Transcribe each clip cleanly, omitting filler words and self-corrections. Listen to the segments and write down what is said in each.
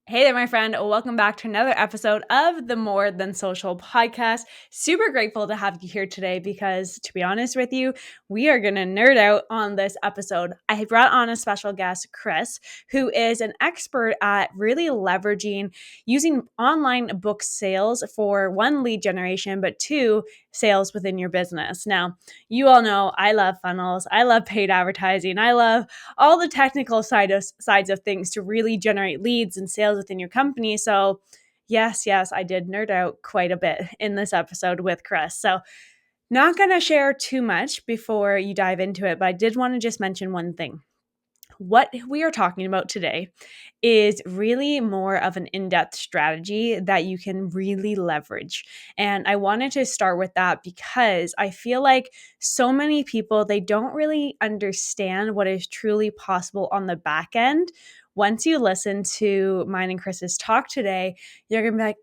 Hey there, my friend. Welcome back to another episode of the More Than Social podcast. Super grateful to have you here today because, to be honest with you, we are going to nerd out on this episode. I brought on a special guest, Chris, who is an expert at really leveraging using online book sales for one, lead generation, but two, sales within your business. Now, you all know I love funnels. I love paid advertising. I love all the technical sides of things to really generate leads and sales within your company. So yes, I did nerd out quite a bit in this episode with Chris. So not going to share too much before you dive into it, but I did want to just mention one thing. What we are talking about today is really more of an in-depth strategy that you can really leverage. And I wanted to start with that because I feel like so many people, they don't really understand what is truly possible on the back end. Once you listen to mine and Chris's talk today, you're going to be like,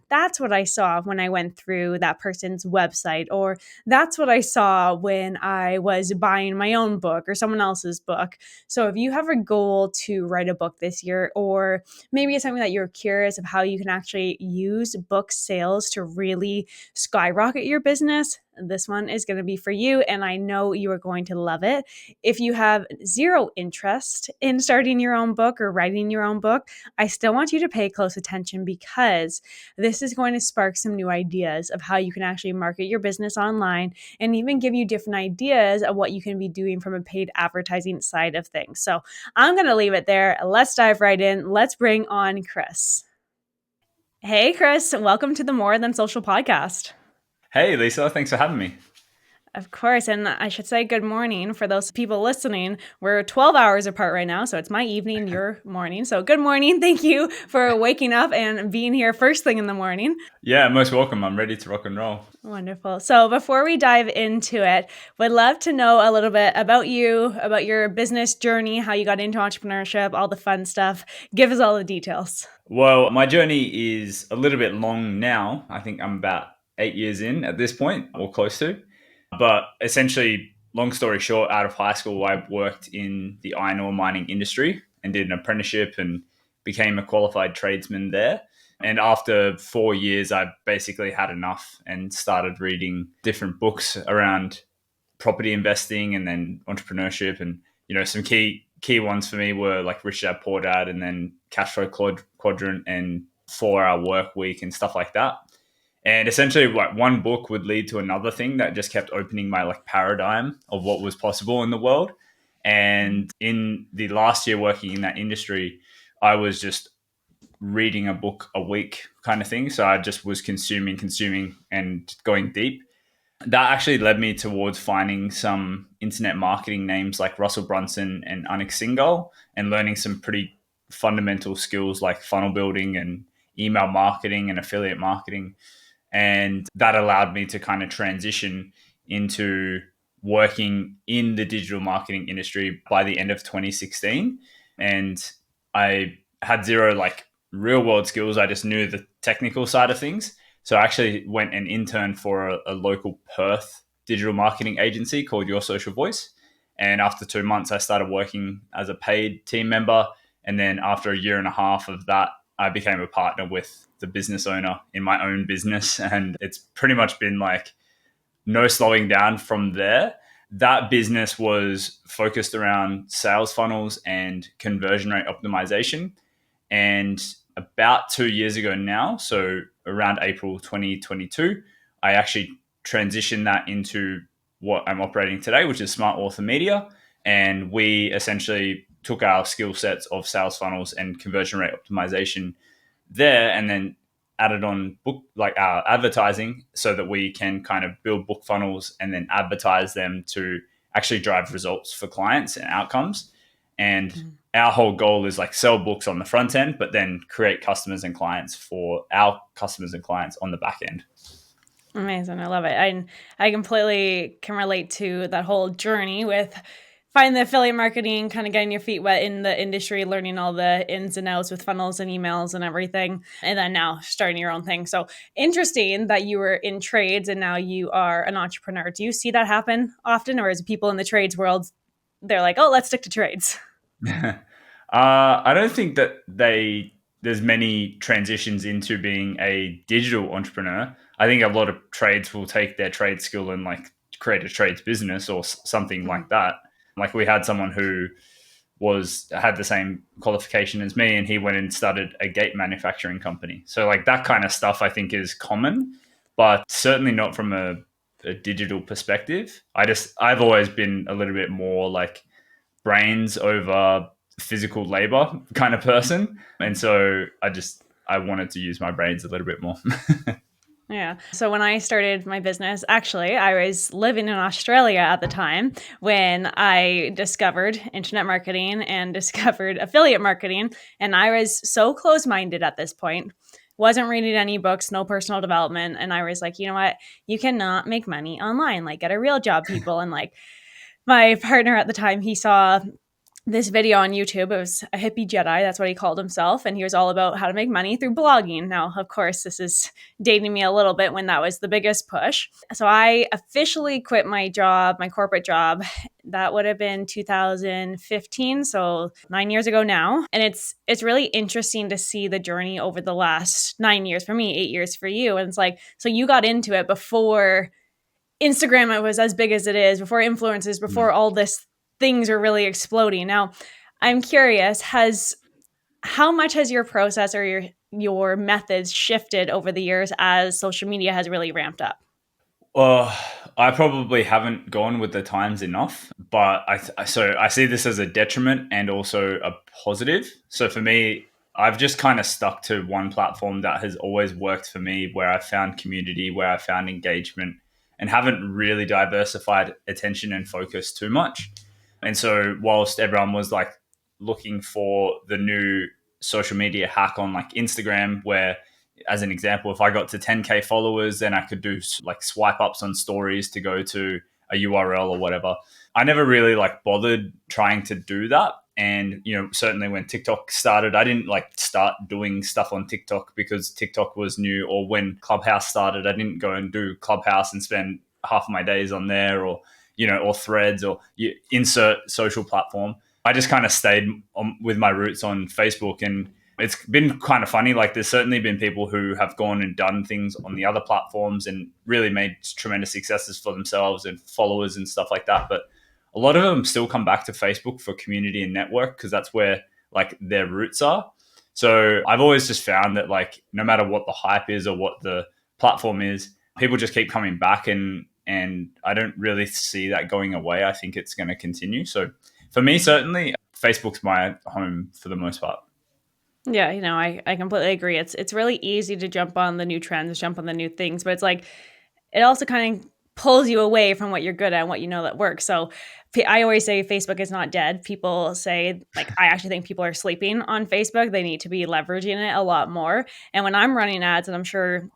that's what I saw when I went through that person's website, or that's what I saw when I was buying my own book or someone else's book. So if you have a goal to write a book this year, or maybe it's something that you're curious of how you can actually use book sales to really skyrocket your business, this one is going to be for you. And I know you are going to love it. If you have zero interest in starting your own book or writing your own book, I still want you to pay close attention because this is going to spark some new ideas of how you can actually market your business online and even give you different ideas of what you can be doing from a paid advertising side of things. So I'm going to leave it there. Let's dive right in. Let's bring on Chris. Hey, Chris, welcome to the More Than Social podcast. Hey, Lisa, thanks for having me. Of course. And I should say good morning for those people listening. We're 12 hours apart right now. So it's my evening, your morning. So good morning. Thank you for waking up and being here first thing in the morning. Yeah, most welcome. I'm ready to rock and roll. Wonderful. So before we dive into it, would love to know a little bit about you, about your business journey, how you got into entrepreneurship, all the fun stuff. Give us all the details. Well, my journey is a little bit long now. I think I'm about 8 years in at this point, or close to. But essentially, long story short, out of high school, I worked in the iron ore mining industry and did an apprenticeship and became a qualified tradesman there. And after 4 years, I basically had enough and started reading different books around property investing and then entrepreneurship. And, some key ones for me were like Rich Dad Poor Dad and then Cash Flow Quadrant and 4 Hour Work Week and stuff like that. And essentially, like, one book would lead to another thing that just kept opening my paradigm of what was possible in the world. And in the last year working in that industry, I was just reading a book a week kind of thing. So I just was consuming and going deep. That actually led me towards finding some internet marketing names like Russell Brunson and Anik Singhal and learning some pretty fundamental skills like funnel building and email marketing and affiliate marketing. And that allowed me to kind of transition into working in the digital marketing industry by the end of 2016. And I had zero real world skills. I just knew the technical side of things. So I actually went and interned for a local Perth digital marketing agency called Your Social Voice. And after 2 months, I started working as a paid team member. And then after a year and a half of that, I became a partner with the business owner in my own business. And it's pretty much been no slowing down from there. That business was focused around sales funnels and conversion rate optimization. And about 2 years ago now, so around April 2022, I actually transitioned that into what I'm operating today, which is Smart Author Media. And we essentially took our skill sets of sales funnels and conversion rate optimization there and then added on book advertising so that we can kind of build book funnels and then advertise them to actually drive results for clients and outcomes. And our whole goal is sell books on the front end, but then create customers and clients for our customers and clients on the back end. Amazing. I love it. I completely can relate to that whole journey with finding the affiliate marketing, kind of getting your feet wet in the industry, learning all the ins and outs with funnels and emails and everything. And then now starting your own thing. So interesting that you were in trades and now you are an entrepreneur. Do you see that happen often? Or is people in the trades world, they're like, oh, let's stick to trades? I don't think that they there's many transitions into being a digital entrepreneur. I think a lot of trades will take their trade skill and like create a trades business or something like that. Like we had someone who had the same qualification as me, and he went and started a gate manufacturing company. So like that kind of stuff I think is common, but certainly not from a digital perspective. I've always been a little bit more like brains over physical labor kind of person. And so I wanted to use my brains a little bit more. Yeah. So when I started my business, actually, I was living in Australia at the time when I discovered internet marketing and discovered affiliate marketing. And I was so close-minded at this point, wasn't reading any books, no personal development. And I was like, you know what? You cannot make money online. Like, get a real job, people. And like, my partner at the time, he saw this video on YouTube. It was a hippie Jedi. That's what he called himself. And he was all about how to make money through blogging. Now, of course, this is dating me a little bit when that was the biggest push. So I officially quit my job, my corporate job. That would have been 2015. So 9 years ago now. And it's really interesting to see the journey over the last 9 years for me, 8 years for you. And it's like, so you got into it before Instagram it was as big as it is, before influencers, before all this things are really exploding. Now, I'm curious, how much has your process or your methods shifted over the years as social media has really ramped up? I probably haven't gone with the times enough, but I see this as a detriment and also a positive. So for me, I've just kind of stuck to one platform that has always worked for me, where I found community, where I found engagement, and haven't really diversified attention and focus too much. And so whilst everyone was like looking for the new social media hack on like Instagram, where as an example, if I got to 10K followers, then I could do like swipe ups on stories to go to a URL or whatever. I never really like bothered trying to do that. And, certainly when TikTok started, I didn't like start doing stuff on TikTok because TikTok was new. Or when Clubhouse started, I didn't go and do Clubhouse and spend half of my days on there, or Threads, or you insert social platform. I just kind of stayed with my roots on Facebook. And it's been kind of funny. Like there's certainly been people who have gone and done things on the other platforms and really made tremendous successes for themselves and followers and stuff like that. But a lot of them still come back to Facebook for community and network, because that's where like their roots are. So I've always just found that like no matter what the hype is or what the platform is, people just keep coming back, and I don't really see that going away. I think it's going to continue. So for me, certainly Facebook's my home for the most part. Yeah, I completely agree. It's really easy to jump on the new trends, jump on the new things, but it's like it also kind of pulls you away from what you're good at and what you know that works. So I always say Facebook is not dead. People say, like, I actually think people are sleeping on Facebook. They need to be leveraging it a lot more. And when I'm running ads, and I'm sure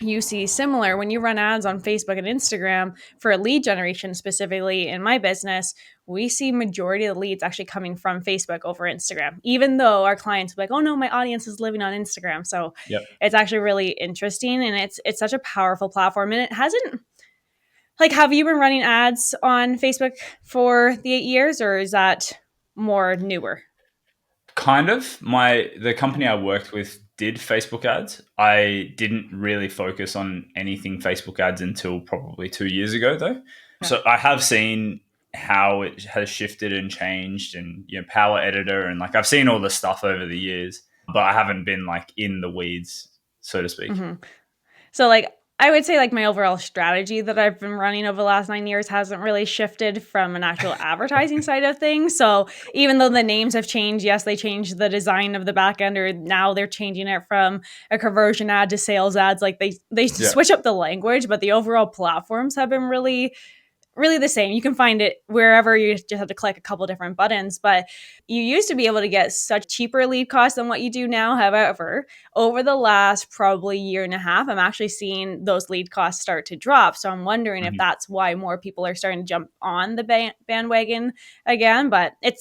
you see similar, when you run ads on Facebook and Instagram for lead generation, specifically in my business, we see majority of the leads actually coming from Facebook over Instagram, even though our clients will be like, oh no, my audience is living on Instagram. So It's actually really interesting, and it's such a powerful platform. And it hasn't, like, have you been running ads on Facebook for the 8 years, or is that more newer? Kind of. The company I worked with did Facebook ads. I didn't really focus on anything Facebook ads until probably 2 years ago, though. Yeah. So I have seen how it has shifted and changed, and Power Editor, and like I've seen all the stuff over the years, but I haven't been like in the weeds, so to speak. Mm-hmm. So like I would say like my overall strategy that I've been running over the last 9 years hasn't really shifted from an actual advertising side of things. So even though the names have changed, yes, they changed the design of the back end, or now they're changing it from a conversion ad to sales ads. Like they switch up the language, but the overall platforms have been really the same. You can find it wherever. You just have to click a couple different buttons, but you used to be able to get such cheaper lead costs than what you do now. However, over the last probably year and a half, I'm actually seeing those lead costs start to drop. So I'm wondering if that's why more people are starting to jump on the bandwagon again. But I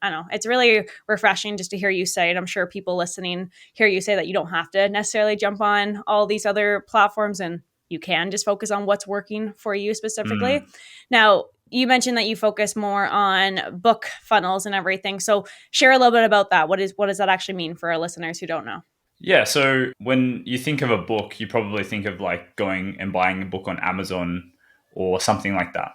don't know, it's really refreshing just to hear you say it. I'm sure people listening hear you say that you don't have to necessarily jump on all these other platforms, and you can just focus on what's working for you specifically. Now, You mentioned that you focus more on book funnels and everything. So share a little bit about that. What does that actually mean for our listeners who don't know? Yeah, so when you think of a book, you probably think of like going and buying a book on Amazon or something like that.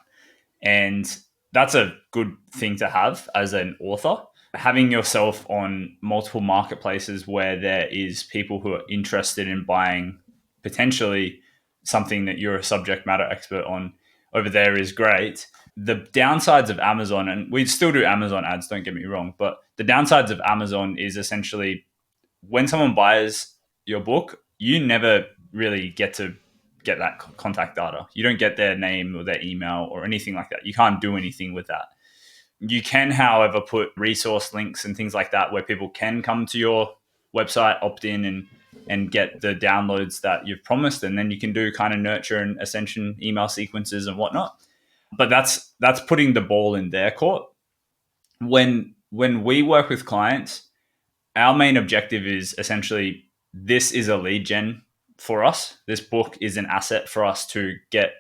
And that's a good thing to have as an author. Having yourself on multiple marketplaces where there is people who are interested in buying potentially something that you're a subject matter expert on over there is great. The downsides of Amazon, and we still do Amazon ads, don't get me wrong, but the downsides of Amazon is essentially when someone buys your book, you never really get to get that contact data. You don't get their name or their email or anything like that. You can't do anything with that. You can, however, put resource links and things like that where people can come to your website, opt in, and get the downloads that you've promised, and then you can do kind of nurture and ascension email sequences and whatnot. But that's putting the ball in their court. When we work with clients, our main objective is essentially this is a lead gen for us. This book is an asset for us to get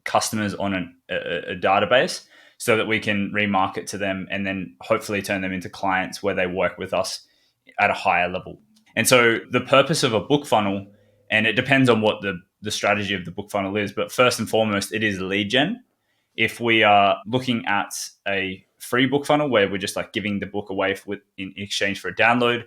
customers on a database so that we can remarket to them and then hopefully turn them into clients where they work with us at a higher level. And so the purpose of a book funnel, and it depends on what the strategy of the book funnel is, but first and foremost, it is lead gen. If we are looking at a free book funnel where we're just like giving the book away in exchange for a download,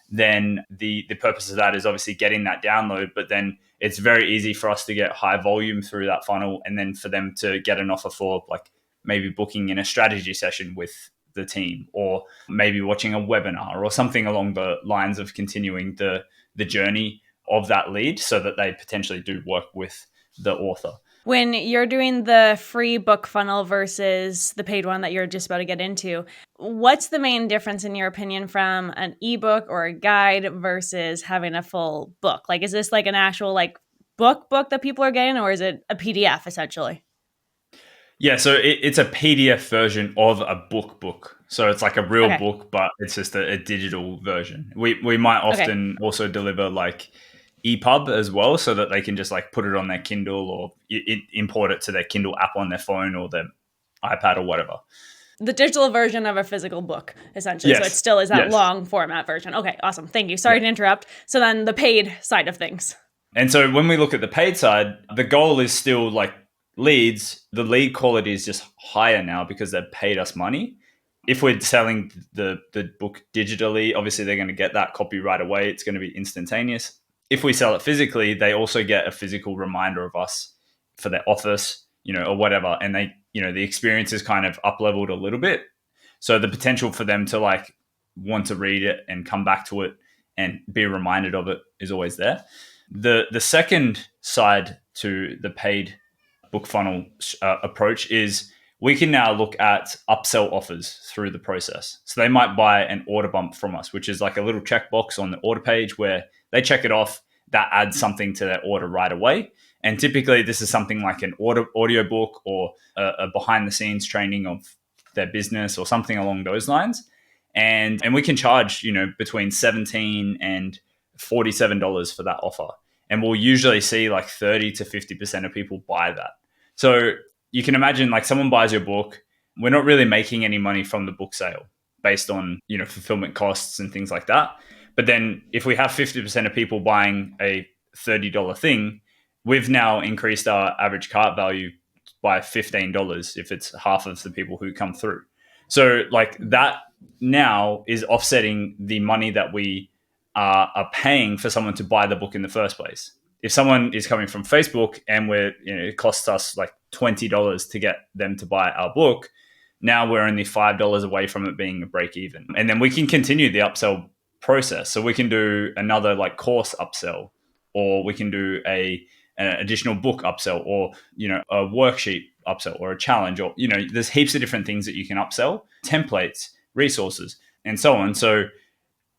then the purpose of that is obviously getting that download, but then it's very easy for us to get high volume through that funnel and then for them to get an offer for like maybe booking in a strategy session with the team or maybe watching a webinar or something along the lines of continuing the journey of that lead so that they potentially do work with the author. When you're doing the free book funnel versus the paid one that you're just about to get into, what's the main difference in your opinion from an ebook or a guide versus having a full book? Like, is this like an actual like book that people are getting, or is it a PDF essentially? Yeah, so it's a PDF version of a book. So it's like a real Okay. book, but it's just a digital version. We might often also deliver like EPUB as well, so that they can just like put it on their Kindle or import it to their Kindle app on their phone or their iPad or whatever. The digital version of a physical book, essentially. Yes. So it still is that Yes. long format version. Okay, awesome. Thank you. Sorry to interrupt. So then the paid side of things. And so when we look at the paid side, the goal is still like leads. The lead quality is just higher now because they've paid us money. If we're selling the book digitally, obviously they're going to get that copy right away. It's going to be instantaneous. If we sell it physically, they also get a physical reminder of us for their office, or whatever. And they, the experience is kind of up leveled a little bit. So the potential for them to like want to read it and come back to it and be reminded of it is always there. The second side to the paid book funnel approach is we can now look at upsell offers through the process. So they might buy an order bump from us, which is like a little checkbox on the order page where they check it off. That adds something to their order right away. And typically this is something like an audio book or a behind the scenes training of their business or something along those lines. And we can charge, between $17 and $47 for that offer. And we'll usually see like 30 to 50% of people buy that. So you can imagine like someone buys your book. We're not really making any money from the book sale based on, fulfillment costs and things like that. But then if we have 50% of people buying a $30 thing, we've now increased our average cart value by $15 if it's half of the people who come through. So like that now is offsetting the money that we are paying for someone to buy the book in the first place. If someone is coming from Facebook and it costs us like $20 to get them to buy our book, now we're only $5 away from it being a break even. And then we can continue the upsell process. So we can do another like course upsell, or we can do an additional book upsell, or, a worksheet upsell, or a challenge, or, there's heaps of different things that you can upsell, templates, resources, and so on. So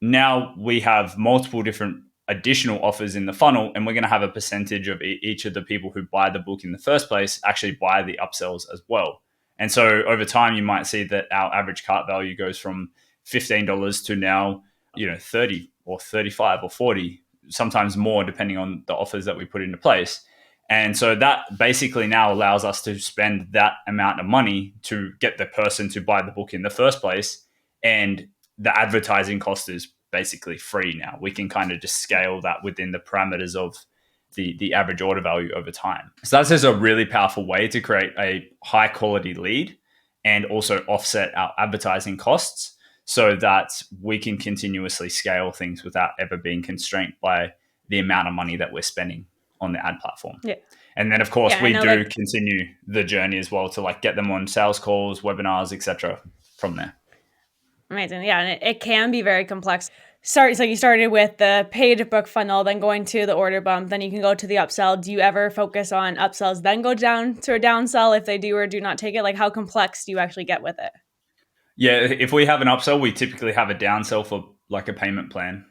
now we have multiple different additional offers in the funnel, and we're going to have a percentage of each of the people who buy the book in the first place actually buy the upsells as well. And so over time, you might see that our average cart value goes from $15 to now, 30 or 35 or 40, sometimes more, depending on the offers that we put into place. And so that basically now allows us to spend that amount of money to get the person to buy the book in the first place. And the advertising cost is basically free now. We can kind of just scale that within the parameters of the average order value over time. So that's just a really powerful way to create a high quality lead and also offset our advertising costs so that we can continuously scale things without ever being constrained by the amount of money that we're spending on the ad platform. Yeah. And then of course Yeah, we do continue the journey as well to like get them on sales calls, webinars, etc. from there. Amazing. Yeah, and it can be very complex. Sorry, so you started with the paid book funnel, then going to the order bump, then you can go to the upsell. Do you ever focus on upsells, then go down to a downsell if they do or do not take it? Like how complex do you actually get with it? Yeah, if we have an upsell, we typically have a downsell for like a payment plan,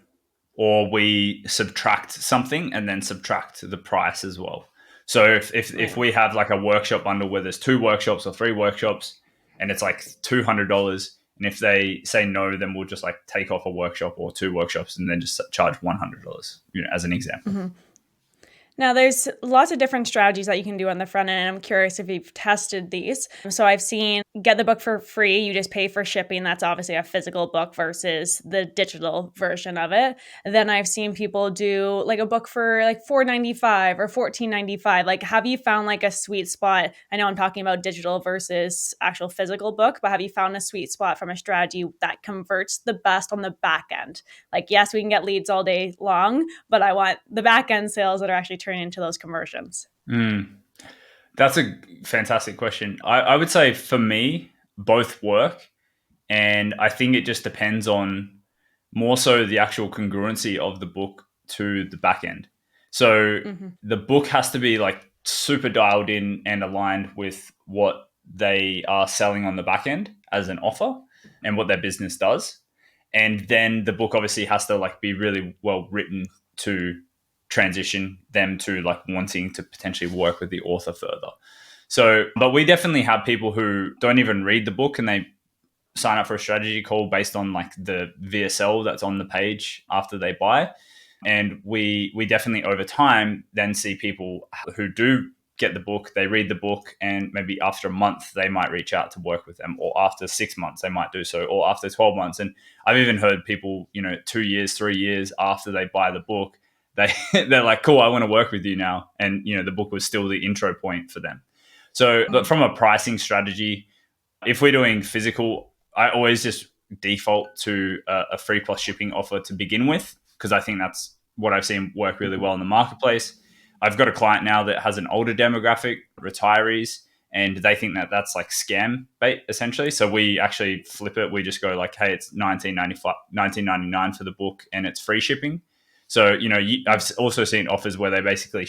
or we subtract something and then subtract the price as well. So if we have like a workshop bundle where there's 2 workshops or 3 workshops and it's like $200, and if they say no, then we'll just like take off a workshop or 2 workshops and then just charge $100, as an example. Mm-hmm. Now, there's lots of different strategies that you can do on the front end, and I'm curious if you've tested these. So I've seen get the book for free. You just pay for shipping. That's obviously a physical book versus the digital version of it. Then I've seen people do like a book for like $4.95 or $14.95. Like, have you found like a sweet spot? I know I'm talking about digital versus actual physical book, but have you found a sweet spot from a strategy that converts the best on the back end? Like, yes, we can get leads all day long, but I want the back end sales that are actually turning into those conversions. That's a fantastic question. I would say for me, both work. And I think it just depends on more so the actual congruency of the book to the back end. So the book has to be like super dialed in and aligned with what they are selling on the back end as an offer and what their business does. And then the book obviously has to like be really well written to transition them to like wanting to potentially work with the author further. So, but we definitely have people who don't even read the book and they sign up for a strategy call based on like the VSL that's on the page after they buy. And we definitely over time then see people who do get the book, they read the book, and maybe after a month they might reach out to work with them, or after 6 months they might do so, or after 12 months. And I've even heard people, 2 years, 3 years after they buy the book, they're like, cool, I want to work with you now. And the book was still the intro point for them. So, but from a pricing strategy, if we're doing physical, I always just default to a free plus shipping offer to begin with, because I think that's what I've seen work really well in the marketplace. I've got a client now that has an older demographic, retirees, and they think that that's like scam bait essentially. So we actually flip it. We just go like, hey, it's $19.99 for the book and it's free shipping. So, I've also seen offers where they basically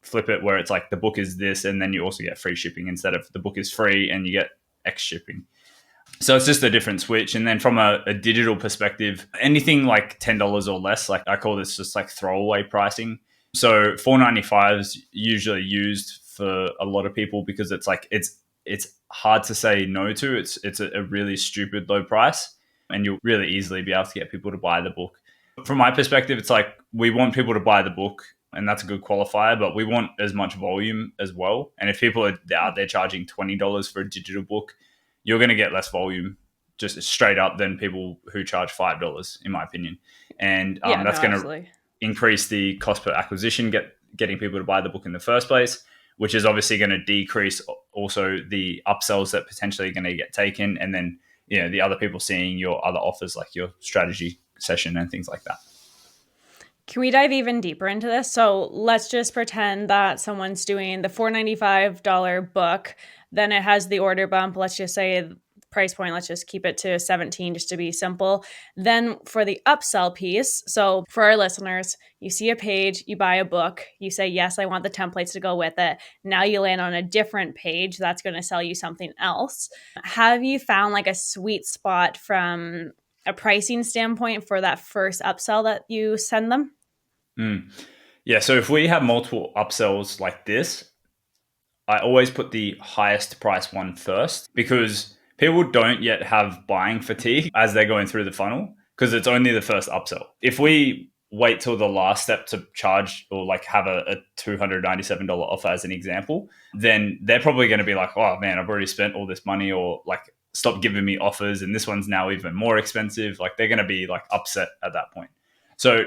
flip it where it's like the book is this and then you also get free shipping instead of the book is free and you get X shipping. So it's just a different switch. And then from a digital perspective, anything like $10 or less, like I call this just like throwaway pricing. So $4.95 is usually used for a lot of people because it's like it's hard to say no to. It's a really stupid low price, and you'll really easily be able to get people to buy the book. From my perspective, it's like we want people to buy the book, and that's a good qualifier, but we want as much volume as well. And if people are out there charging $20 for a digital book, you're going to get less volume just straight up than people who charge $5, in my opinion. And that's going to increase the cost per acquisition, getting people to buy the book in the first place, which is obviously going to decrease also the upsells that potentially are going to get taken. And then, the other people seeing your other offers, like your strategy session and things like that. Can we dive even deeper into this? So let's just pretend that someone's doing the $4.95 book, then it has the order bump. Let's just say price point, let's just keep it to 17 just to be simple. Then for the upsell piece, so for our listeners, you see a page, you buy a book, you say, yes, I want the templates to go with it. Now you land on a different page that's going to sell you something else. Have you found like a sweet spot from a pricing standpoint for that first upsell that you send them? Yeah, so if we have multiple upsells like this, I always put the highest price one first, because people don't yet have buying fatigue as they're going through the funnel, because it's only the first upsell. If we wait till the last step to charge or like have a $297 offer as an example, then they're probably going to be like, oh man, I've already spent all this money, or like stop giving me offers and this one's now even more expensive. Like they're going to be like upset at that point. So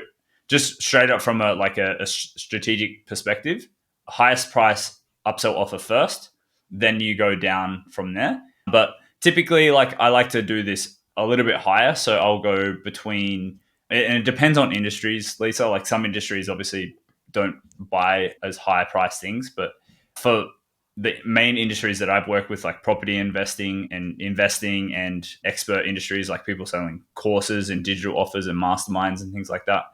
just straight up from a strategic perspective, highest price upsell offer first, then you go down from there. But typically, like I like to do this a little bit higher. So I'll go between, and it depends on industries, Lisa. Like some industries obviously don't buy as high price things, but for the main industries that I've worked with, like property investing and expert industries, like people selling courses and digital offers and masterminds and things like that,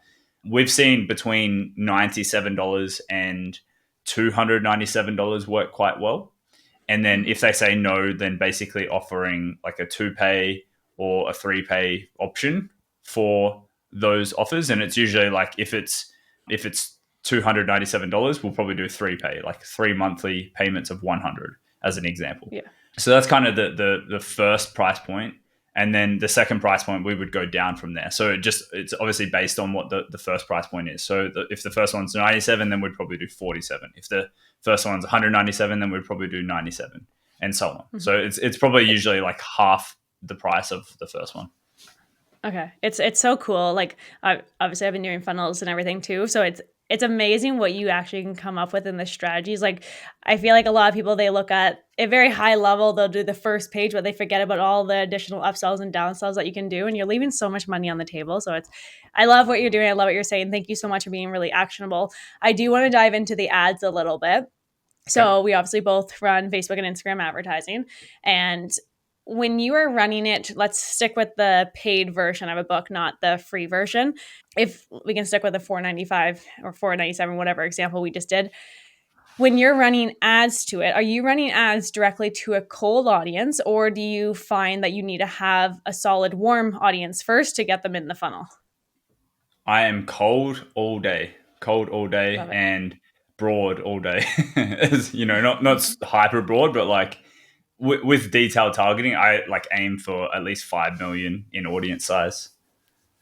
we've seen between $97 and $297 work quite well. And then if they say no, then basically offering like a 2-pay or a 3-pay option for those offers. And it's usually like if it's $297, we'll probably do 3-pay, like 3 monthly payments of 100 as an example. Yeah. So that's kind of the first price point. And then the second price point, we would go down from there. So it's obviously based on what the first price point is. So if the first one's 97, then we'd probably do 47. If the first one's 197, then we'd probably do 97, and so on. Mm-hmm. So it's probably usually like half the price of the first one. Okay. It's so cool. Like obviously I've been doing funnels and everything too. So it's amazing what you actually can come up with in the strategies. Like I feel like a lot of people, they look at a very high level, they'll do the first page, but they forget about all the additional upsells and downsells that you can do. And you're leaving so much money on the table. So I love what you're doing. I love what you're saying. Thank you so much for being really actionable. I do want to dive into the ads a little bit. So we obviously both run Facebook and Instagram advertising. And when you are running it, let's stick with the paid version of a book, not the free version. If we can stick with the $4.95 or $4.97, whatever example we just did. When you're running ads to it, are you running ads directly to a cold audience, or do you find that you need to have a solid warm audience first to get them in the funnel? I am cold all day and broad all day. You know, not hyper broad, but like with detailed targeting, I like aim for at least 5 million in audience size.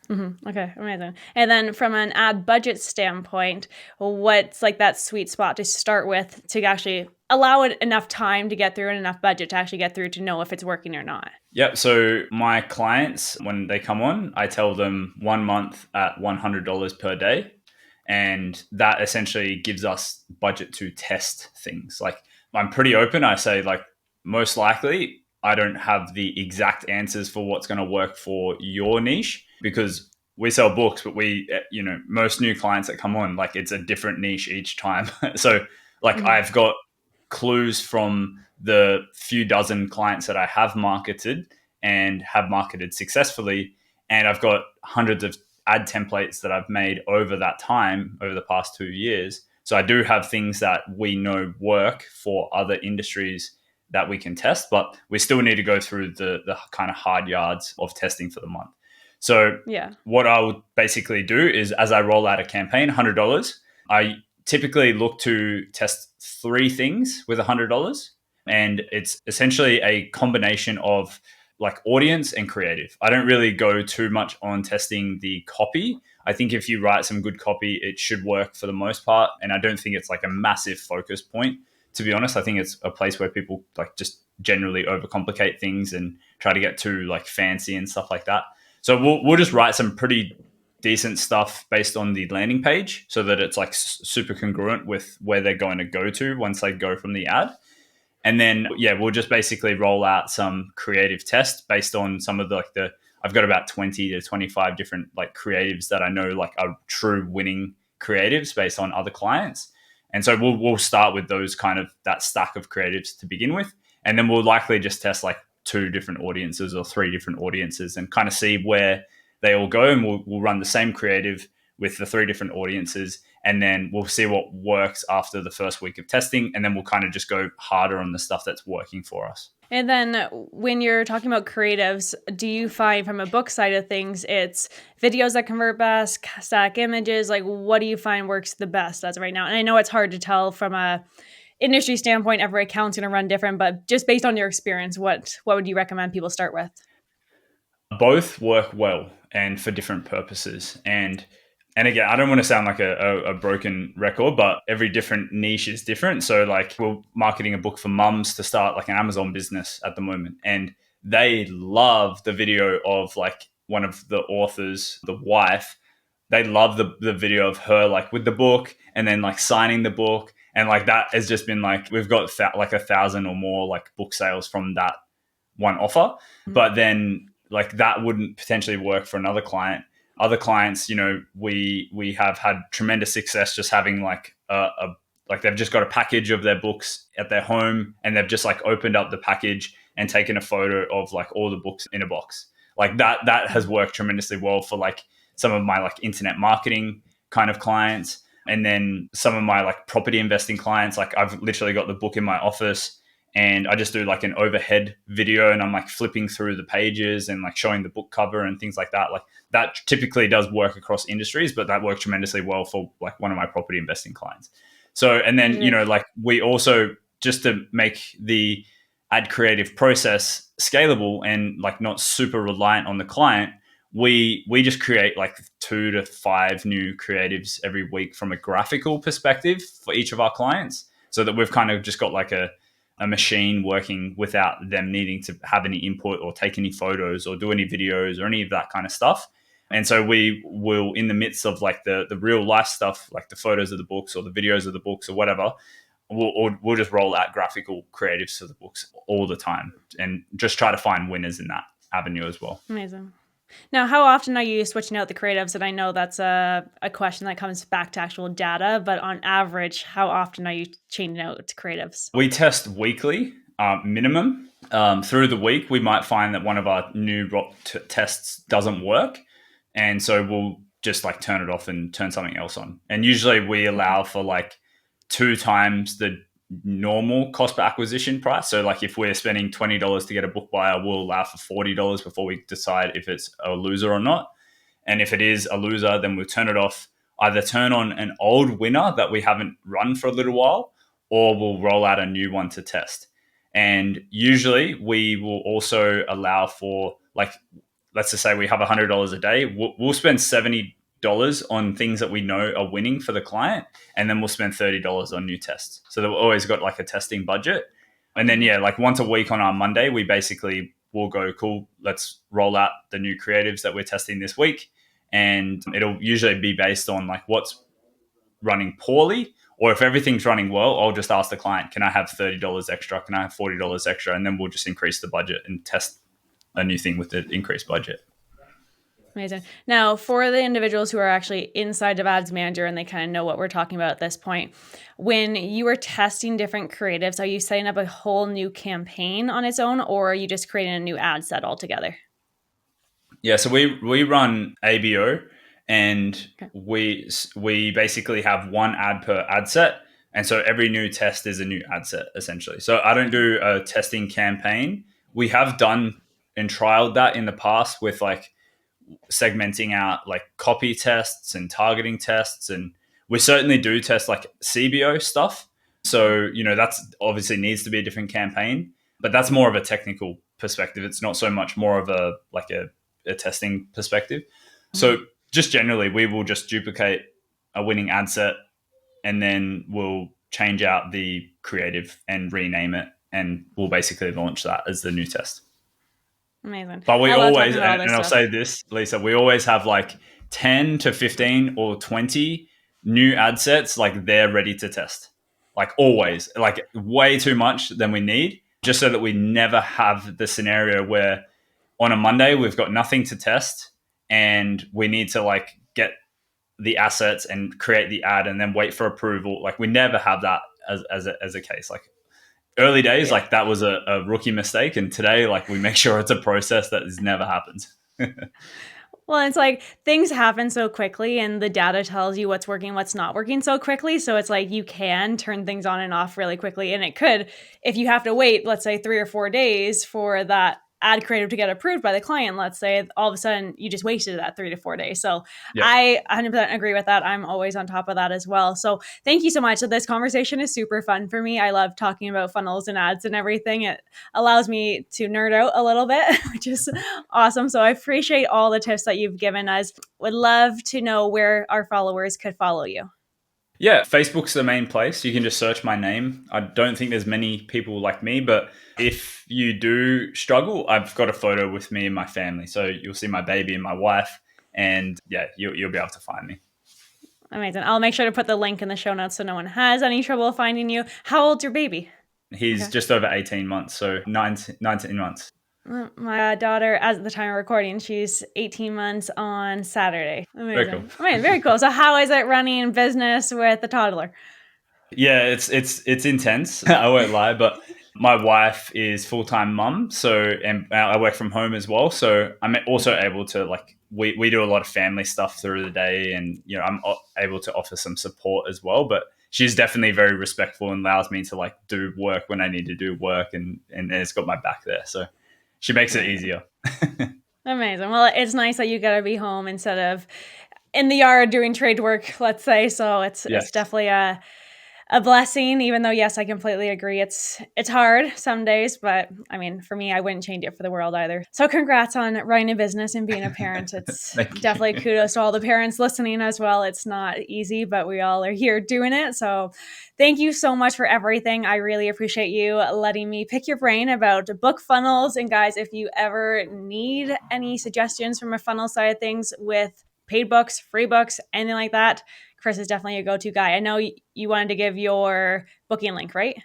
Mm-hmm. Okay, amazing. And then from an ad budget standpoint, what's like that sweet spot to start with to actually allow it enough time to get through and enough budget to actually get through to know if it's working or not? Yep. So my clients, when they come on, I tell them 1 month at $100 per day. And that essentially gives us budget to test things. Like I'm pretty open. I say like, most likely I don't have the exact answers for what's going to work for your niche, because we sell books, but most new clients that come on, like it's a different niche each time. So like I've got clues from the few dozen clients that I have marketed and have marketed successfully. And I've got hundreds of ad templates that I've made over that time, over the past 2 years. So I do have things that we know work for other industries that we can test, but we still need to go through the kind of hard yards of testing for the month. So what I would basically do is, as I roll out a campaign, $100, I typically look to test 3 things with $100. And it's essentially a combination of like audience and creative. I don't really go too much on testing the copy. I think if you write some good copy, it should work for the most part. And I don't think it's like a massive focus point. To be honest, I think it's a place where people like just generally overcomplicate things and try to get too like fancy and stuff like that. So we'll just write some pretty decent stuff based on the landing page so that it's like super congruent with where they're going to go to once they go from the ad. And then, we'll just basically roll out some creative tests based on some of I've got about 20 to 25 different like creatives that I know like are true winning creatives based on other clients. And so we'll start with those kind of that stack of creatives to begin with. And then we'll likely just test like 2 different audiences or 3 different audiences and kind of see where they all go. And we'll run the same creative with the 3 different audiences. And then we'll see what works after the first week of testing. And then we'll kind of just go harder on the stuff that's working for us. And then when you're talking about creatives, do you find from a book side of things, it's videos that convert best, static images? Like what do you find works the best as of right now? And I know it's hard to tell from a industry standpoint, every account's going to run different, but just based on your experience, what would you recommend people start with? Both work well and for different purposes. And And again, I don't want to sound like a broken record, but every different niche is different. So like we're marketing a book for mums to start like an Amazon business at the moment. And they love the video of like one of the authors, the wife. They love the video of her like with the book and then like signing the book. And like that has just been like, we've got like 1,000 or more like book sales from that one offer. But then like that wouldn't potentially work for another client. Other clients, we have had tremendous success just having like like they've just got a package of their books at their home and they've just like opened up the package and taken a photo of like all the books in a box. Like that has worked tremendously well for like some of my like internet marketing kind of clients. And then some of my like property investing clients, like I've literally got the book in my office and I just do like an overhead video and I'm like flipping through the pages and like showing the book cover and things like that. Like that typically does work across industries, but that works tremendously well for like one of my property investing clients. So, and then, like we also, just to make the ad creative process scalable and like not super reliant on the client, we just create like 2 to 5 new creatives every week from a graphical perspective for each of our clients, so that we've kind of just got like a machine working without them needing to have any input or take any photos or do any videos or any of that kind of stuff. And so we will, in the midst of like the real life stuff, like the photos of the books or the videos of the books or whatever, we'll just roll out graphical creatives for the books all the time and just try to find winners in that avenue as well. Amazing. Now, how often are you switching out the creatives? And I know that's a question that comes back to actual data, but on average, how often are you changing out creatives? We test weekly, minimum. Through the week, we might find that one of our new tests doesn't work. And so we'll just like turn it off and turn something else on. And usually we allow for like 2 times the normal cost per acquisition price. So like if we're spending $20 to get a book buyer, we'll allow for $40 before we decide if it's a loser or not. And if it is a loser, then we'll turn it off, either turn on an old winner that we haven't run for a little while, or we'll roll out a new one to test. And usually we will also allow for like, let's just say we have $100 a day. We'll spend $70 on things that we know are winning for the client, and then we'll spend $30 on new tests. So that we've always got like a testing budget. And then like once a week on our Monday, we basically will go, cool, let's roll out the new creatives that we're testing this week. And it'll usually be based on like what's running poorly, or if everything's running well, I'll just ask the client, can I have $30 extra? Can I have $40 extra? And then we'll just increase the budget and test a new thing with the increased budget. Amazing. Now, for the individuals who are actually inside of Ads Manager and they kind of know what we're talking about at this point, when you are testing different creatives, are you setting up a whole new campaign on its own, or are you just creating a new ad set altogether? Yeah, so we run ABO, and we basically have one ad per ad set. And so every new test is a new ad set, essentially. So I don't do a testing campaign. We have done and trialed that in the past with like segmenting out like copy tests and targeting tests. And we certainly do test like CBO stuff. So, that's obviously needs to be a different campaign, but that's more of a technical perspective. It's not so much more of a testing perspective. So just generally, we will just duplicate a winning ad set and then we'll change out the creative and rename it. And we'll basically launch that as the new test. Amazing. But we always, and I'll say this, Lisa, we always have like 10 to 15 or 20 new ad sets, like they're ready to test. Like always, like way too much than we need, just so that we never have the scenario where on a Monday we've got nothing to test and we need to like get the assets and create the ad and then wait for approval. Like we never have that as a case. Like early days, like that was a rookie mistake. And today, like we make sure it's a process that never happens. Well, it's like things happen so quickly and the data tells you what's working, what's not working so quickly. So it's like you can turn things on and off really quickly. And it could, if you have to wait, let's say 3 or 4 days for that ad creative to get approved by the client, let's say, all of a sudden you just wasted that 3 to 4 days. So Yep. I 100% agree with that. I'm always on top of that as well. So thank you so much. So this conversation is super fun for me. I love talking about funnels and ads and everything. It allows me to nerd out a little bit, which is awesome. So I appreciate all the tips that you've given us. Would love to know where our followers could follow you. Yeah, Facebook's the main place. You can just search my name. I don't think there's many people like me, but if you do struggle, I've got a photo with me and my family. So you'll see my baby and my wife, and yeah, you'll be able to find me. Amazing. I'll make sure to put the link in the show notes so no one has any trouble finding you. How old's your baby? He's just over 18 months, so 19 months. My daughter, as at the time of recording, she's 18 months on Saturday. Amazing. Very cool. Amazing. Very cool. So how is it running business with a toddler? Yeah, it's intense. I won't lie, but my wife is full-time mum, and I work from home as well. So I'm also able to we do a lot of family stuff through the day, and I'm able to offer some support as well. But she's definitely very respectful and allows me to do work when I need to do work, and has got my back there. So she makes it easier. Amazing. Well, it's nice that you got to be home instead of in the yard doing trade work, let's say. So it's definitely a blessing, even though, yes, I completely agree. It's hard some days, but I mean, for me, I wouldn't change it for the world either. So congrats on running a business and being a parent. It's definitely kudos to all the parents listening as well. It's not easy, but we all are here doing it. So thank you so much for everything. I really appreciate you letting me pick your brain about book funnels. And guys, if you ever need any suggestions from a funnel side of things with paid books, free books, anything like that, Chris is definitely a go-to guy. I know you wanted to give your booking link, right?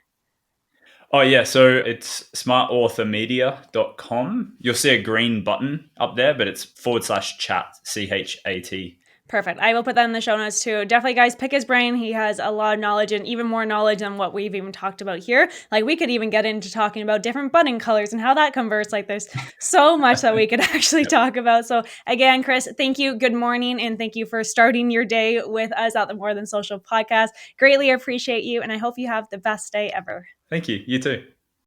Oh, yeah. So it's smartauthormedia.com. You'll see a green button up there, but it's /chat, CHAT. Perfect. I will put that in the show notes too. Definitely, guys, pick his brain. He has a lot of knowledge and even more knowledge than what we've even talked about here. We could even get into talking about different button colors and how that converts. There's so much that we could actually talk about. So again, Chris, thank you. Good morning. And thank you for starting your day with us at the More Than Social podcast. Greatly appreciate you. And I hope you have the best day ever. Thank you. You too.